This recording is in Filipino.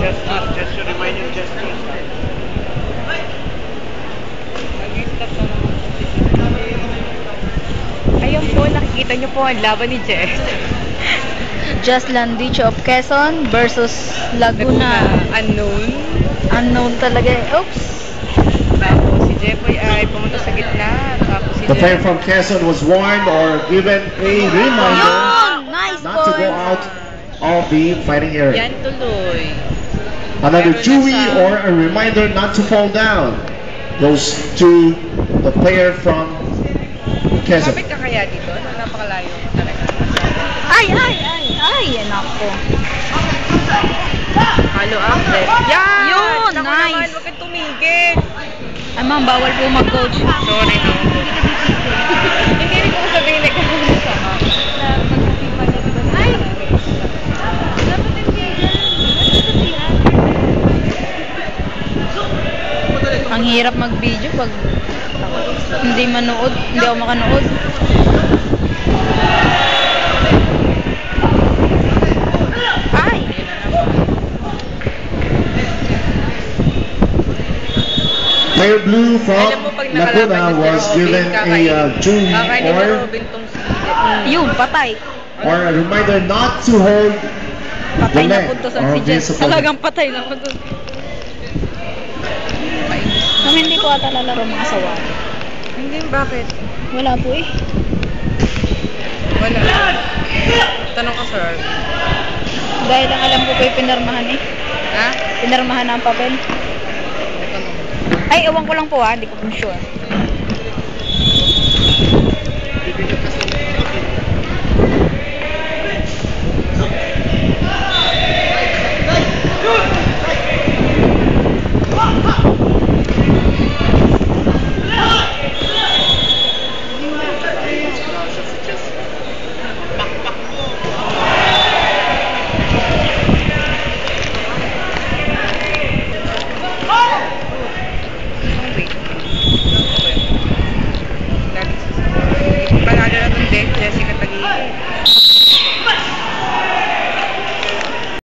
Just to remind you, just to start. Ayun po, nakikita nyo po ang laban ni Jess. Just Landicho of Quezon versus Laguna. Unknown. Unknown talaga eh. Oops. Tapos si Jeffoy ay pumunta sa gitna. Tapos si The player from Quezon was warned or given a reminder Nice not to go out of the fighting area. Yan tuloy. Another chewy or a reminder not to fall down goes to the player from Quezon. Kapit ka kaya dito? Napakalayo talaga. Ay! Nako. Follow up left. Yan! Yun! Naku Nice! naman, huwag kang tumigil. Ay ma'am, bawal po mag-coach. Sorry no. Hindi rin ko sabihin na gano'n sa Ay! Ang hirap mag-video pag hindi manood, hindi ako makanood. Ay! Player blue from Alam mo, pag nakalaban Laguna yung was Robin, given a chewy kakainin ni Robin tong si Yun, patay. or a reminder not to hold Patay the na leg po to sa of si Jess. his opponent. Talagang patay na po to. Kung hindi ko ata lalaro mga sawa. Hindi, bakit? Wala po eh. Wala. Tanong ka, sir. Dahil ang alam ko po yung pinarmahan eh. Ha? Pinarmahan na ang papel. Ay, ewan ko lang po ha. Hindi ko po sure. Panalo na itong Jessica